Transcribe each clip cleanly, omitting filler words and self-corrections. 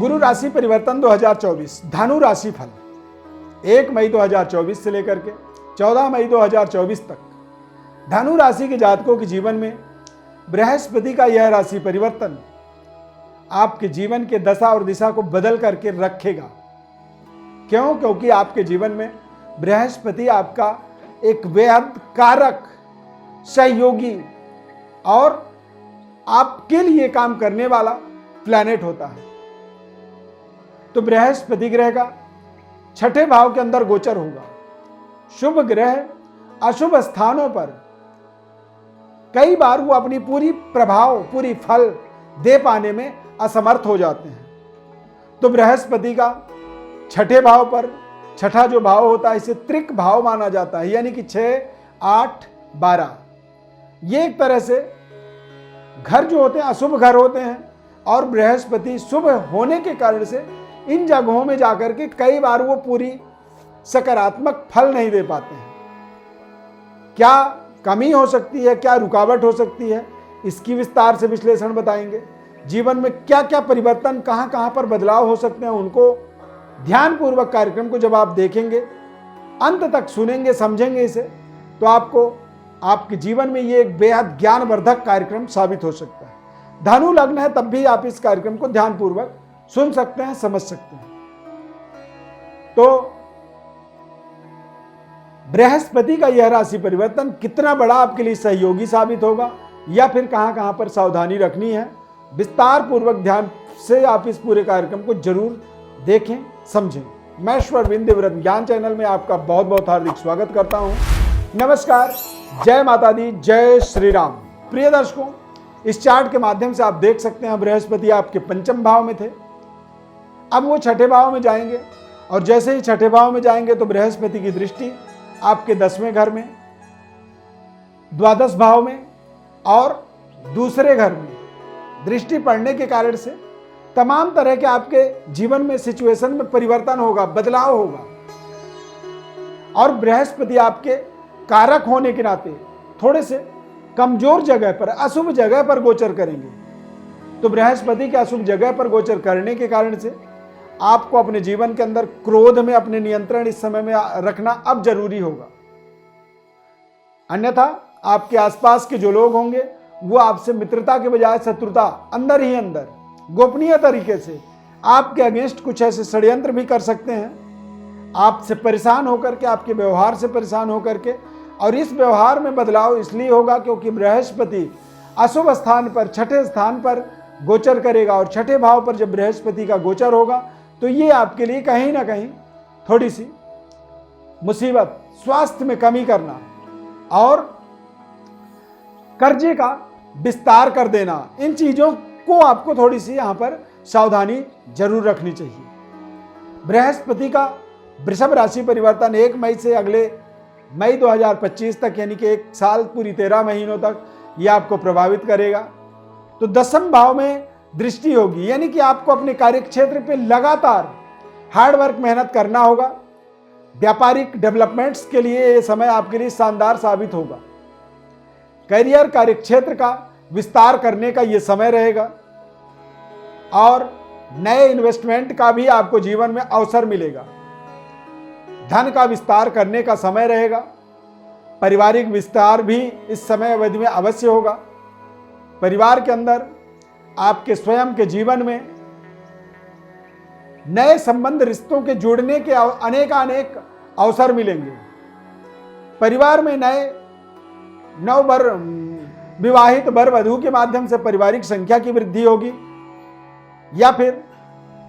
गुरु राशि परिवर्तन 2024 धनु राशि फल 1 मई 2024 से लेकर के 14 मई 2024 तक धनु राशि के जातकों के जीवन में बृहस्पति का यह राशि परिवर्तन आपके जीवन के दशा और दिशा को बदल करके रखेगा। क्यों? क्योंकि आपके जीवन में बृहस्पति आपका एक बेहद कारक, सहयोगी और आपके लिए काम करने वाला प्लैनेट होता है। तो बृहस्पति ग्रह का छठे भाव के अंदर गोचर होगा। शुभ ग्रह अशुभ स्थानों पर कई बार वो अपनी पूरी प्रभाव, पूरी फल दे पाने में असमर्थ हो जाते हैं। तो बृहस्पति का छठे भाव पर, छठा जो भाव होता है इसे त्रिक भाव माना जाता है, यानी कि 6, 8, 12। ये एक तरह से घर जो होते हैं अशुभ घर होते हैं और बृहस्पति शुभ होने के कारण से इन जगहों में जाकर के कई बार वो पूरी सकारात्मक फल नहीं दे पाते हैं। क्या कमी हो सकती है, क्या रुकावट हो सकती है, इसकी विस्तार से विश्लेषण बताएंगे। जीवन में क्या क्या परिवर्तन, कहां कहां पर बदलाव हो सकते हैं, उनको ध्यानपूर्वक कार्यक्रम को जब आप देखेंगे, अंत तक सुनेंगे, समझेंगे इसे, तो आपको आपके जीवन में ये एक बेहद ज्ञानवर्धक कार्यक्रम साबित हो सकता है। धनु लग्न है तब भी आप इस कार्यक्रम को ध्यानपूर्वक सुन सकते हैं, समझ सकते हैं। तो बृहस्पति का यह राशि परिवर्तन कितना बड़ा आपके लिए सहयोगी साबित होगा या फिर कहां कहां पर सावधानी रखनी है, विस्तार पूर्वक ध्यान से आप इस पूरे कार्यक्रम को जरूर देखें, समझें। मैं ईश्वर दिव्यव्रत ज्ञान चैनल में आपका बहुत बहुत हार्दिक स्वागत करता हूं। नमस्कार, जय माता दी, जय श्री राम। प्रिय दर्शकों, इस चार्ट के माध्यम से आप देख सकते हैं बृहस्पति आपके पंचम भाव में थे, अब वो छठे भाव में जाएंगे और जैसे ही छठे भाव में जाएंगे तो बृहस्पति की दृष्टि आपके 10वें घर में, द्वादश भाव में और दूसरे घर में दृष्टि पड़ने के कारण से तमाम तरह के आपके जीवन में सिचुएशन में परिवर्तन होगा, बदलाव होगा। और बृहस्पति आपके कारक होने के नाते थोड़े से कमजोर जगह पर, अशुभ जगह पर गोचर करेंगे। तो बृहस्पति के अशुभ जगह पर गोचर करने के कारण से आपको अपने जीवन के अंदर क्रोध में अपने नियंत्रण इस समय में रखना अब जरूरी होगा। अन्यथा आपके आसपास के जो लोग होंगे वो आपसे मित्रता के बजाय शत्रुता, अंदर ही अंदर गोपनीय तरीके से आपके अगेंस्ट कुछ ऐसे षड्यंत्र भी कर सकते हैं, आपसे परेशान होकर के, आपके व्यवहार से परेशान होकर के। और इस व्यवहार में बदलाव इसलिए होगा क्योंकि बृहस्पति अशुभ स्थान पर, छठे स्थान पर गोचर करेगा और छठे भाव पर जब बृहस्पति का गोचर होगा तो ये आपके लिए कहीं ना कहीं थोड़ी सी मुसीबत, स्वास्थ्य में कमी करना और कर्जे का विस्तार कर देना, इन चीजों को आपको थोड़ी सी यहां पर सावधानी जरूर रखनी चाहिए। बृहस्पति का वृषभ राशि परिवर्तन 1 मई से अगले मई 2025 तक, यानी कि 1 साल पूरी 13 महीनों तक यह आपको प्रभावित करेगा। तो 10वें भाव में दृष्टि होगी, यानी कि आपको अपने कार्यक्षेत्र पे लगातार हार्ड वर्क, मेहनत करना होगा। व्यापारिक डेवलपमेंट्स के लिए यह समय आपके लिए शानदार साबित होगा। करियर, कार्यक्षेत्र का विस्तार करने का यह समय रहेगा और नए इन्वेस्टमेंट का भी आपको जीवन में अवसर मिलेगा। धन का विस्तार करने का समय रहेगा। पारिवारिक विस्तार भी इस समय अवधि में अवश्य होगा। परिवार के अंदर आपके स्वयं के जीवन में नए संबंध, रिश्तों के जुड़ने के अनेक अवसर मिलेंगे। परिवार में नए विवाहित वर वधू के माध्यम से पारिवारिक संख्या की वृद्धि होगी या फिर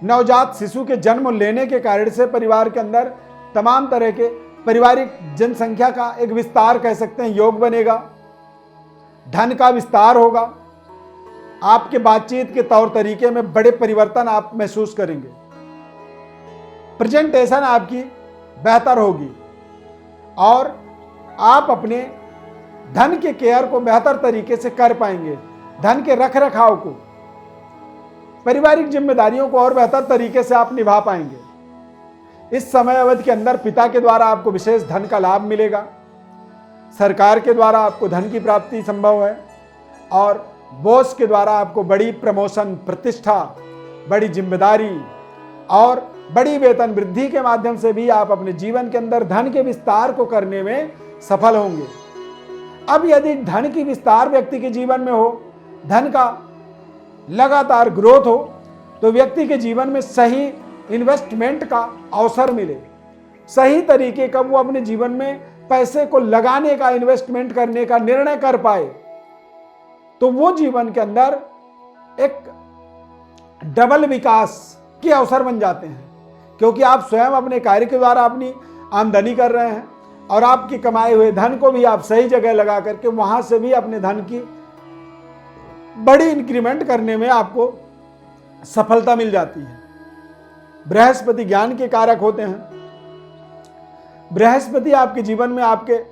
नवजात शिशु के जन्म लेने के कारण से परिवार के अंदर तमाम तरह के पारिवारिक जनसंख्या का एक विस्तार कह सकते हैं, योग बनेगा। धन का विस्तार होगा। आपके बातचीत के तौर तरीके में बड़े परिवर्तन आप महसूस करेंगे। प्रेजेंटेशन आपकी बेहतर होगी और आप अपने धन के केयर को बेहतर तरीके से कर पाएंगे। धन के रख रखाव को, पारिवारिक जिम्मेदारियों को और बेहतर तरीके से आप निभा पाएंगे। इस समय अवधि के अंदर पिता के द्वारा आपको विशेष धन का लाभ मिलेगा। सरकार के द्वारा आपको धन की प्राप्ति संभव है और बॉस के द्वारा आपको बड़ी प्रमोशन, प्रतिष्ठा बड़ी जिम्मेदारी और बड़ी वेतन वृद्धि के माध्यम से भी आप अपने जीवन के अंदर धन के विस्तार को करने में सफल होंगे। अब यदि धन की विस्तार व्यक्ति के जीवन में हो, धन का लगातार ग्रोथ हो, तो व्यक्ति के जीवन में सही इन्वेस्टमेंट का अवसर मिले, सही तरीके का वो अपने जीवन में पैसे को लगाने का, इन्वेस्टमेंट करने का निर्णय कर पाए, तो वो जीवन के अंदर एक डबल विकास के अवसर बन जाते हैं। क्योंकि आप स्वयं अपने कार्य के द्वारा अपनी आमदनी कर रहे हैं और आपके कमाए हुए धन को भी आप सही जगह लगा करके वहां से भी अपने धन की बड़ी इंक्रीमेंट करने में आपको सफलता मिल जाती है। बृहस्पति ज्ञान के कारक होते हैं। बृहस्पति आपके जीवन में आपके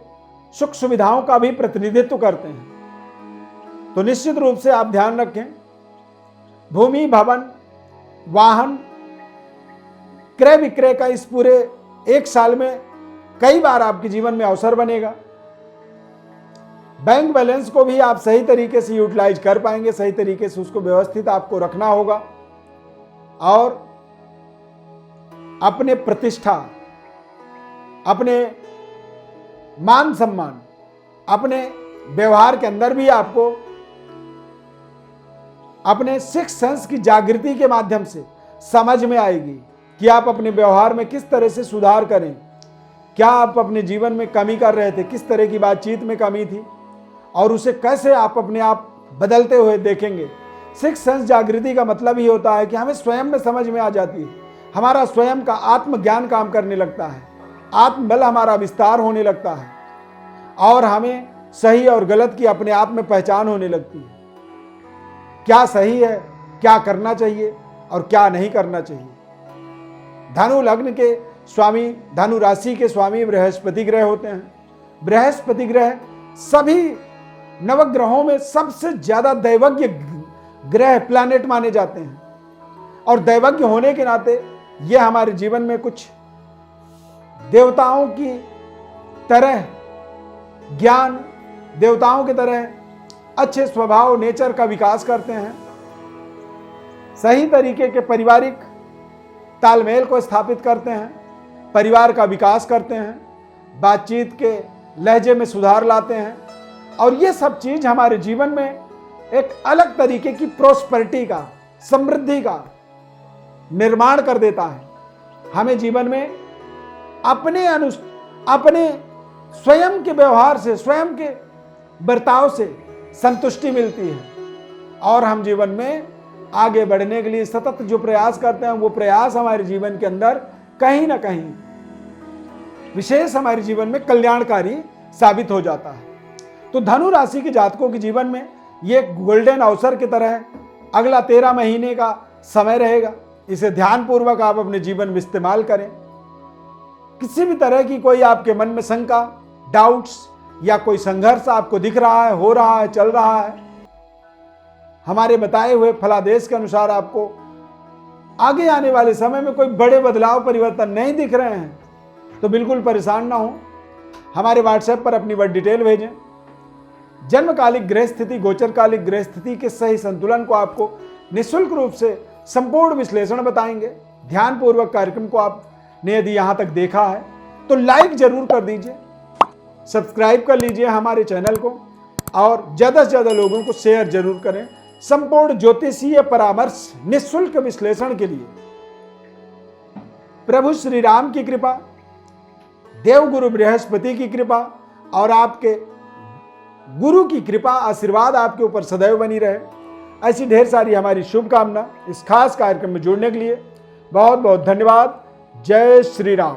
सुख सुविधाओं का भी प्रतिनिधित्व करते हैं। तो निश्चित रूप से आप ध्यान रखें, भूमि, भवन, वाहन क्रय विक्रय का इस पूरे एक साल में कई बार आपके जीवन में अवसर बनेगा। बैंक बैलेंस को भी आप सही तरीके से यूटिलाइज कर पाएंगे, सही तरीके से उसको व्यवस्थित आपको रखना होगा और अपने प्रतिष्ठा, अपने मान सम्मान, अपने व्यवहार के अंदर भी आपको अपने सिक्स सेंस की जागृति के माध्यम से समझ में आएगी कि आप अपने व्यवहार में किस तरह से सुधार करें। क्या आप अपने जीवन में कमी कर रहे थे, किस तरह की बातचीत में कमी थी और उसे कैसे आप अपने आप बदलते हुए देखेंगे। सिक्स सेंस जागृति का मतलब ही होता है कि हमें स्वयं में समझ में आ जाती है, हमारा स्वयं का आत्मज्ञान काम करने लगता है, आत्मबल हमारा विस्तार होने लगता है और हमें सही और गलत की अपने आप में पहचान होने लगती है। क्या सही है, क्या करना चाहिए और क्या नहीं करना चाहिए। धनु लग्न के स्वामी, धनु राशि के स्वामी बृहस्पति ग्रह होते हैं। बृहस्पति ग्रह सभी नवग्रहों में सबसे ज्यादा दैवज्ञ ग्रह, प्लैनेट माने जाते हैं और दैवज्ञ होने के नाते ये हमारे जीवन में कुछ देवताओं की तरह ज्ञान, देवताओं की तरह अच्छे स्वभाव, नेचर का विकास करते हैं। सही तरीके के पारिवारिक तालमेल को स्थापित करते हैं, परिवार का विकास करते हैं, बातचीत के लहजे में सुधार लाते हैं और ये सब चीज हमारे जीवन में एक अलग तरीके की प्रोस्पेरिटी का, समृद्धि का निर्माण कर देता है। हमें जीवन में अपने स्वयं के व्यवहार से, स्वयं के बर्ताव से संतुष्टि मिलती है और हम जीवन में आगे बढ़ने के लिए सतत जो प्रयास करते हैं, वो प्रयास हमारे जीवन के अंदर कहीं ना कहीं विशेष हमारे जीवन में कल्याणकारी साबित हो जाता है। तो धनु राशि के जातकों के जीवन में ये गोल्डन अवसर की तरह अगला 13 महीने का समय रहेगा। इसे ध्यानपूर्वक आप अपने जीवन में इस्तेमाल करें। किसी भी तरह की कोई आपके मन में शंका, डाउट्स या कोई संघर्ष आपको दिख रहा है, हो रहा है, चल रहा है, हमारे बताए हुए फलादेश के अनुसार आपको आगे आने वाले समय में कोई बड़े बदलाव, परिवर्तन नहीं दिख रहे हैं, तो बिल्कुल परेशान ना हो। हमारे व्हाट्सएप पर अपनी वर्ड डिटेल भेजें। जन्मकालिक ग्रह स्थिति, गोचरकालिक ग्रह स्थिति के सही संतुलन को आपको निःशुल्क रूप से संपूर्ण विश्लेषण बताएंगे। ध्यानपूर्वक कार्यक्रम को आपने यदि यहां तक देखा है तो लाइक जरूर कर दीजिए, सब्सक्राइब कर लीजिए हमारे चैनल को और ज्यादा से ज्यादा लोगों को शेयर जरूर करें। संपूर्ण ज्योतिषीय परामर्श निःशुल्क विश्लेषण के लिए प्रभु श्री राम की कृपा, देवगुरु बृहस्पति की कृपा और आपके गुरु की कृपा, आशीर्वाद आपके ऊपर सदैव बनी रहे। ऐसी ढेर सारी हमारी शुभकामना। इस खास कार्यक्रम में जुड़ने के लिए बहुत बहुत धन्यवाद। जय श्री राम।